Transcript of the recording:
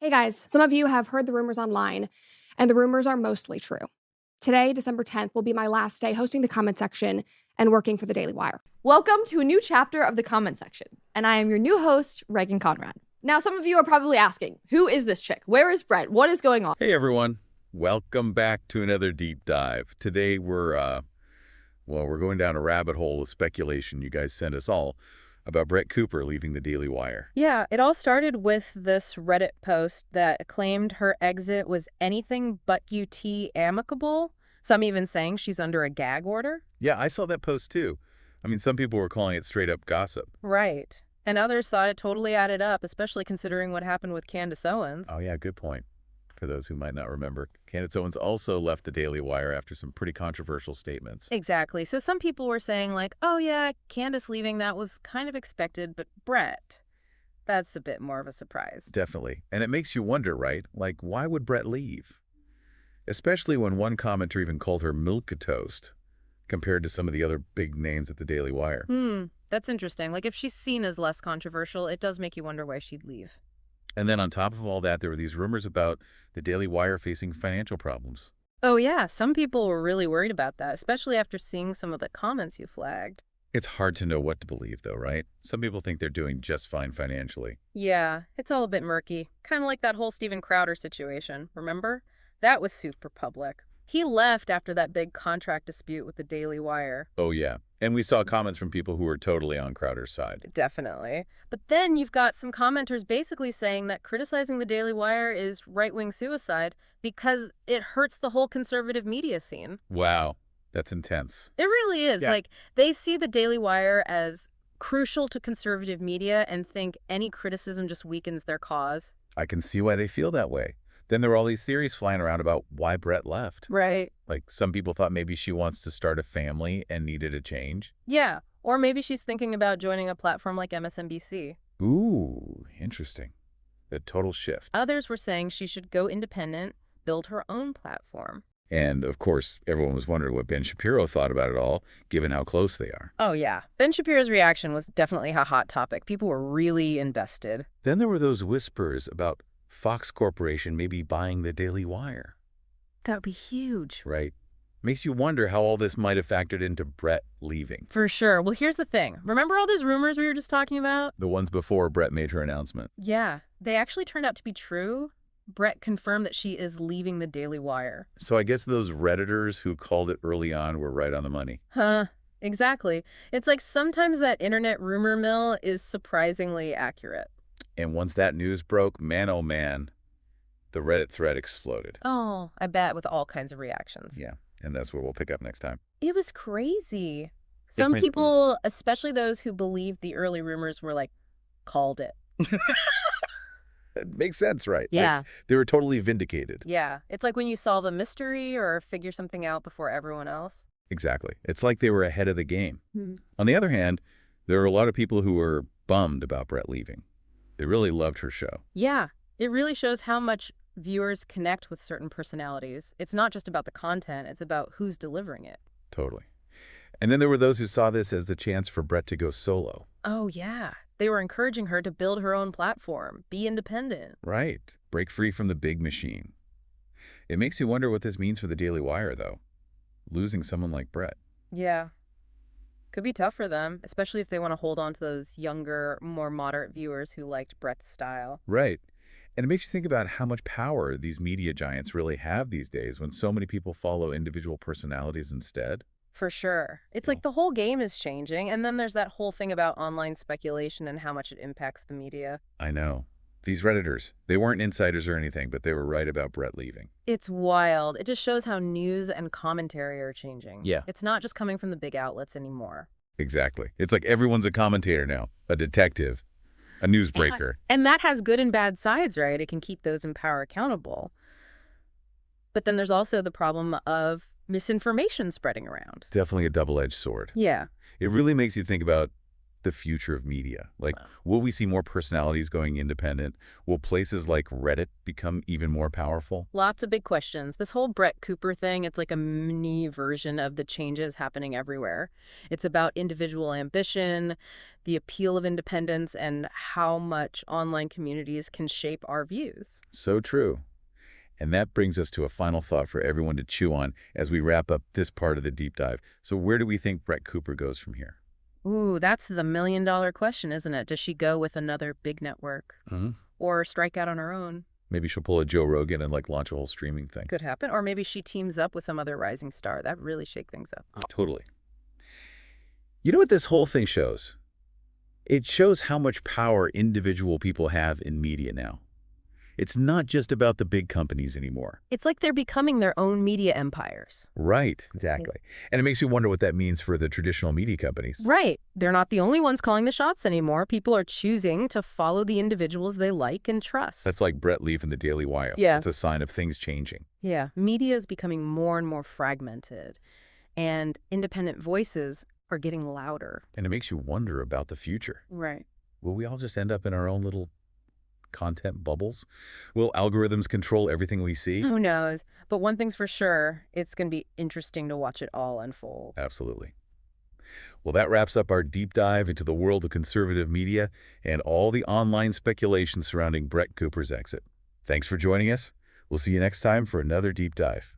Hey guys, some of you have heard the rumors online, and the rumors are mostly true. Today, December 10th, will be my last day hosting the comment section and working for the Daily Wire. Welcome to a new chapter of the comment section, and I am your new host, Reagan Conrad. Now, some of you are probably asking, who is this chick? Where is Brett? What is going on? Hey everyone, welcome back to another deep dive. Today we're going down a rabbit hole of speculation you guys sent us all about Brett Cooper leaving the Daily Wire. Yeah, it all started with this Reddit post that claimed her exit was anything but UT amicable. Some even saying she's under a gag order. Yeah, I saw that post too. I mean, some people were calling it straight up gossip. Right. And others thought it totally added up, especially considering what happened with Candace Owens. Oh yeah, good point. For those who might not remember, Candace Owens also left the Daily Wire after some pretty controversial statements. Exactly. So some people were saying like, oh yeah, Candace leaving, that was kind of expected, but Brett, that's a bit more of a surprise. Definitely. And it makes you wonder, right? Like, why would Brett leave? Especially when one commenter even called her milquetoast compared to some of the other big names at the Daily Wire. That's interesting. Like if she's seen as less controversial, it does make you wonder why she'd leave. And then on top of all that, there were these rumors about the Daily Wire facing financial problems. Oh yeah, some people were really worried about that, especially after seeing some of the comments you flagged. It's hard to know what to believe, though, right? Some people think they're doing just fine financially. Yeah, it's all a bit murky. Kind of like that whole Steven Crowder situation, remember? That was super public. He left after that big contract dispute with the Daily Wire. Oh, yeah. And we saw comments from people who were totally on Crowder's side. Definitely. But then you've got some commenters basically saying that criticizing the Daily Wire is right-wing suicide because it hurts the whole conservative media scene. Wow, that's intense. It really is. Yeah. Like, they see the Daily Wire as crucial to conservative media and think any criticism just weakens their cause. I can see why they feel that way. Then there were all these theories flying around about why Brett left. Right. Like, some people thought maybe she wants to start a family and needed a change. Yeah. Or maybe she's thinking about joining a platform like MSNBC. Ooh, interesting. A total shift. Others were saying she should go independent, build her own platform. And, of course, everyone was wondering what Ben Shapiro thought about it all, given how close they are. Oh, yeah. Ben Shapiro's reaction was definitely a hot topic. People were really invested. Then there were those whispers about Fox Corporation maybe buying the Daily Wire. That would be huge. Right. Makes you wonder how all this might have factored into Brett leaving. For sure. Well, here's the thing. Remember all those rumors we were just talking about? The ones before Brett made her announcement. Yeah. They actually turned out to be true. Brett confirmed that she is leaving the Daily Wire. So I guess those Redditors who called it early on were right on the money. Huh. Exactly. It's like sometimes that internet rumor mill is surprisingly accurate. And once that news broke, man oh man, the Reddit thread exploded. Oh, I bet, with all kinds of reactions. Yeah, and that's where we'll pick up next time. It was crazy. Some Different- people, especially those who believed the early rumors, were like, called it. It makes sense, right? Yeah. Like, they were totally vindicated. Yeah. It's like when you solve a mystery or figure something out before everyone else. Exactly. It's like they were ahead of the game. Hmm. On the other hand, there were a lot of people who were bummed about Brett leaving. They really loved her show. Yeah. It really shows how much viewers connect with certain personalities. It's not just about the content, it's about who's delivering it. Totally. And then there were those who saw this as a chance for Brett to go solo. Oh, yeah. They were encouraging her to build her own platform, be independent. Right. Break free from the big machine. It makes you wonder what this means for the Daily Wire, though. Losing someone like Brett. Yeah. Could be tough for them, especially if they want to hold on to those younger, more moderate viewers who liked Brett's style. Right. And it makes you think about how much power these media giants really have these days when so many people follow individual personalities instead. For sure. It's like the whole game is changing, and then there's that whole thing about online speculation and how much it impacts the media. I know. These Redditors, they weren't insiders or anything, but they were right about Brett leaving. It's wild. It just shows how news and commentary are changing. Yeah. It's not just coming from the big outlets anymore. Exactly. It's like everyone's a commentator now, a detective, a newsbreaker. And that has good and bad sides, right? It can keep those in power accountable. But then there's also the problem of misinformation spreading around. Definitely a double-edged sword. Yeah. It really makes you think about the future of media? Like, Wow. will we see more personalities going independent? Will places like Reddit become even more powerful? Lots of big questions. This whole Brett Cooper thing, it's like a mini version of the changes happening everywhere. It's about individual ambition, the appeal of independence, and how much online communities can shape our views. So true. And that brings us to a final thought for everyone to chew on as we wrap up this part of the deep dive. So where do we think Brett Cooper goes from here? Ooh, that's the million-dollar question, isn't it? Does she go with another big network or strike out on her own? Maybe she'll pull a Joe Rogan and like launch a whole streaming thing. Could happen. Or maybe she teams up with some other rising star. That really shake things up. Totally. You know what this whole thing shows? It shows how much power individual people have in media now. It's not just about the big companies anymore. It's like they're becoming their own media empires. Right, exactly. And it makes you wonder what that means for the traditional media companies. Right. They're not the only ones calling the shots anymore. People are choosing to follow the individuals they like and trust. That's like Brett leaving the Daily Wire. Yeah. It's a sign of things changing. Yeah. Media is becoming more and more fragmented, and independent voices are getting louder. And it makes you wonder about the future. Right. Will we all just end up in our own little content bubbles? Will algorithms control everything we see? Who knows? But one thing's for sure, it's going to be interesting to watch it all unfold. Absolutely. Well, that wraps up our deep dive into the world of conservative media and all the online speculation surrounding Brett Cooper's exit. Thanks for joining us. We'll see you next time for another deep dive.